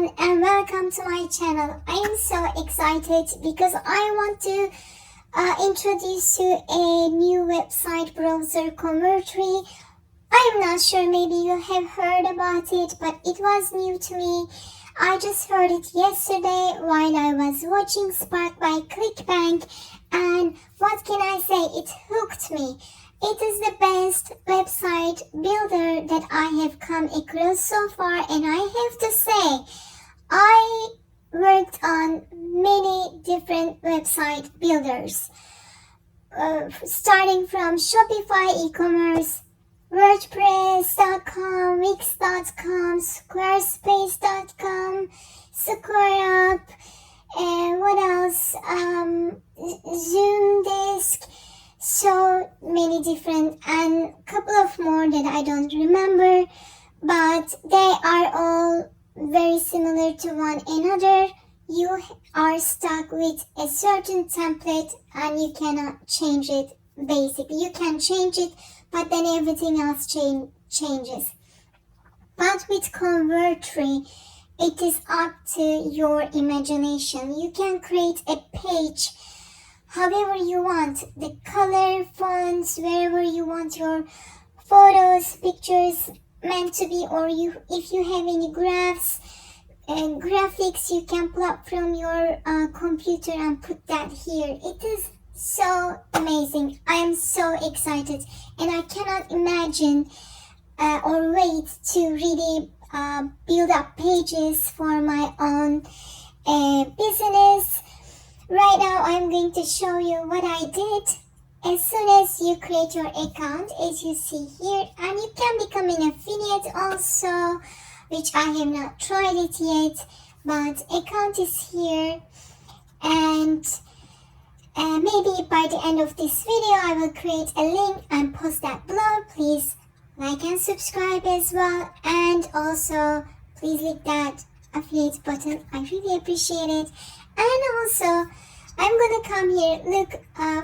everyone and welcome to my channel. I am so excited because I want to introduce you a new website browser, Convertri. I am not sure, maybe you have heard about it, but it was new to me. I just heard it yesterday while I was watching Spark by ClickBank, and what can I say, it hooked me. It is the best website builder that I have come across so far, and I have to say, I worked on many different website builders, starting from Shopify e-commerce, WordPress.com, Wix.com, Squarespace.com, SquareUp, and what else, Zoomdesk, so many different, and a couple of more that I don't remember, but they are all very similar to one another. You are stuck with a certain template and you cannot change it. Basically, you can change it, but then everything else changes. But with Convertri, it is up to your imagination. You can create a page however you want, the color, fonts, wherever you want your photos, pictures meant to be, or if you have any graphs and graphics, you can plug from your computer and put that here. It is so amazing. I am so excited, and I cannot imagine or wait to really build up pages for my own business. Right now I'm going to show you what I did. As soon as you create your account, as you see here, and you can become an affiliate also, which I have not tried it yet, but account is here, and maybe by the end of this video I will create a link and post that below. Please like and subscribe as well, and also please click that affiliate button. I really appreciate it. And also I'm gonna come here, look,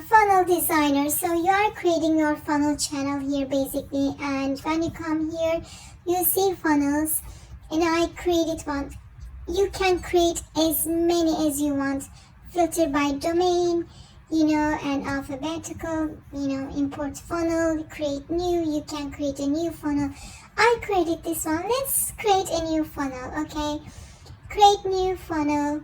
funnel designer. So you are creating your funnel channel here basically, and when you come here you see funnels, and I created one. You can create as many as you want, filter by domain, and alphabetical, import funnel, create new. You can create a new funnel. I created this one. Let's create a new funnel. Okay, create new funnel,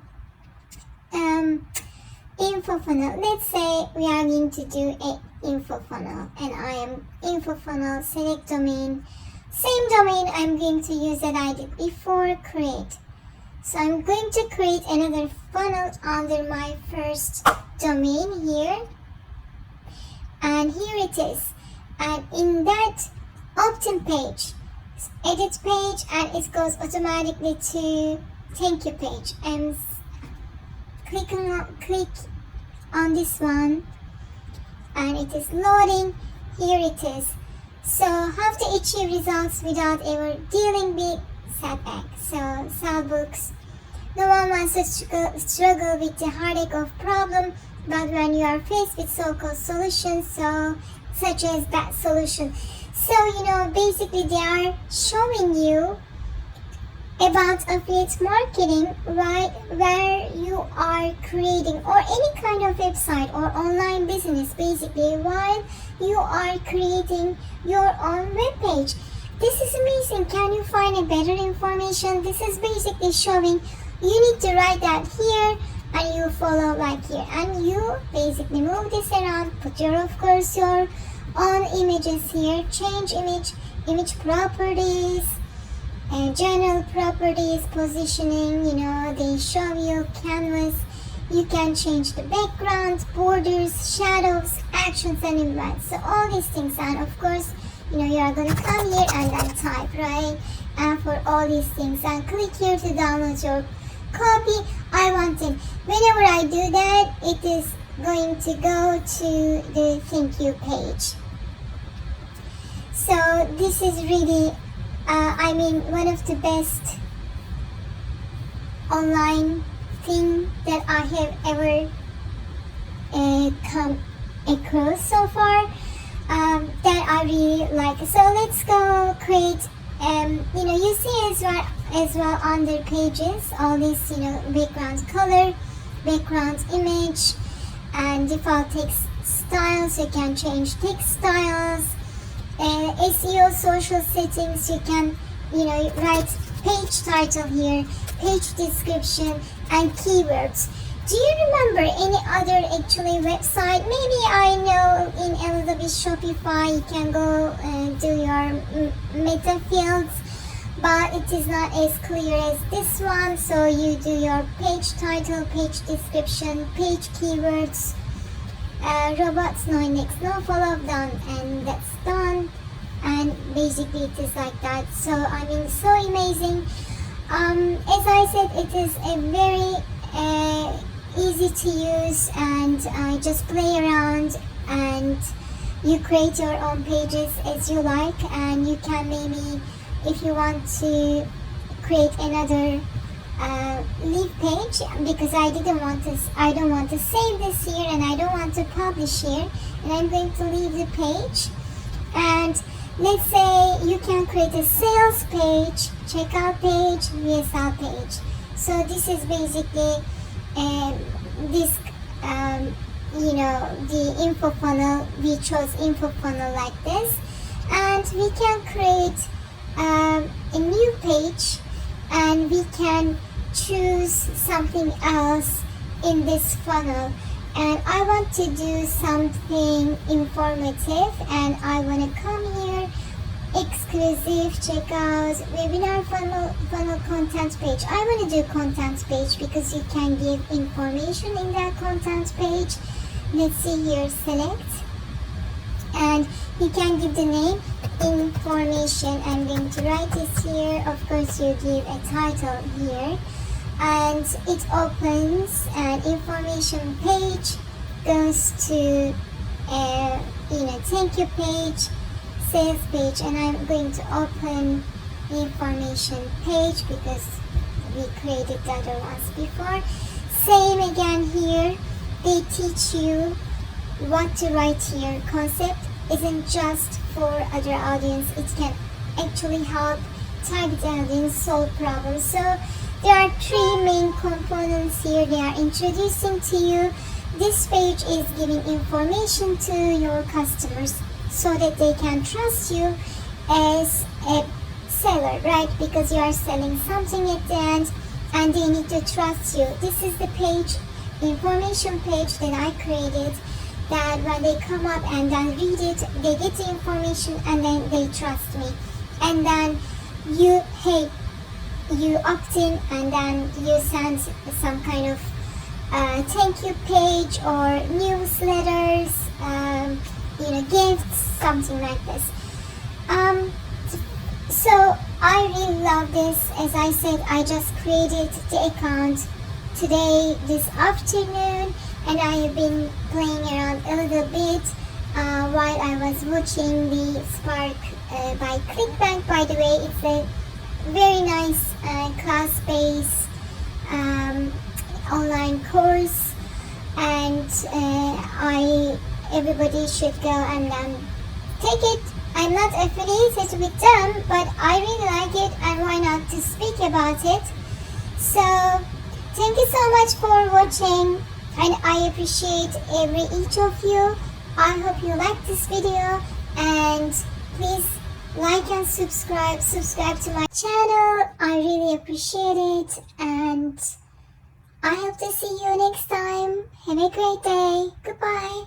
info funnel. Let's say we are going to do a info funnel, and I am info funnel, select domain, same domain I'm going to use that I did before, create. So I'm going to create another funnel under my first domain here, and here it is. And in that opt-in page, edit page, and it goes automatically to thank you page, and click on this one, and it is loading. Here it is. So how to achieve results without ever dealing with setback. So sell books. No one wants to struggle with the heartache of problem, but when you are faced with so-called solutions, such as that solution. So basically they are showing you about affiliate marketing, right, where you are creating, or any kind of website or online business basically, while you are creating your own web page. This is amazing. Can you find a better information? This is basically showing you need to write that here, and you follow like here, and you basically move this around, put of course your own images here, change image properties, and general properties, positioning, they show you canvas. You can change the background, borders, shadows, actions, and events. So all these things, and of course, you are going to come here and then type, right? And for all these things, and click here to download your copy. I want it. Whenever I do that, it is going to go to the thank you page. So this is really one of the best online thing that I have ever come across so far, that I really like. So let's go create, you see as well, as well under pages, all this, background color, background image, and default text styles. You can change text styles. SEO social settings, you can write page title here, page description, and keywords. Do you remember any other actually website? Maybe I know in a little bit Shopify you can go and do your meta fields, but it is not as clear as this one. So you do your page title, page description, page keywords, robots, no index, no follow-up, done, and that's done. And basically it is like that. So so amazing. As I said, it is a very easy to use, and just play around and you create your own pages as you like. And you can maybe, if you want to create another leave page, because I don't want to save this here and I don't want to publish here, and I'm going to leave the page. And let's say you can create a sales page, checkout page, VSL page. So this is basically this the info funnel. We chose info funnel like this, and we can create a new page, and we can choose something else in this funnel. And I want to do something informative, and I want to come here, exclusive checkout, webinar funnel content page. I want to do content page because you can give information in that content page. Let's see here, select, and you can give the name, information. I'm going to write this here. Of course, you give a title here, and it opens an information page, goes to thank you page, sales page, and I'm going to open the information page because we created the other ones before. Same again here. They teach you what to write here. Concept isn't just for other audience, it can actually help target audience solve problems. So there are three main components here they are introducing to you. This page is giving information to your customers so that they can trust you as a seller, right? Because you are selling something at the end and they need to trust you. This is the page, information page that I created, that when they come up and then read it, they get the information and then they trust me. And then you opt in, and then you send some kind of thank you page or newsletters, gifts, something like this. So I really love this. As I said, I just created the account today, this afternoon, and I have been playing around a little bit while I was watching the Spark by ClickBank. By the way, it's a very nice class-based online course, and everybody should go and take it. I'm not affiliated with them, but I really like it, and why not to speak about it. So thank you so much for watching, and I appreciate each of you. I hope you like this video, and please like and subscribe to my channel. I really appreciate it, and I hope to see you next time. Have a great day. Goodbye.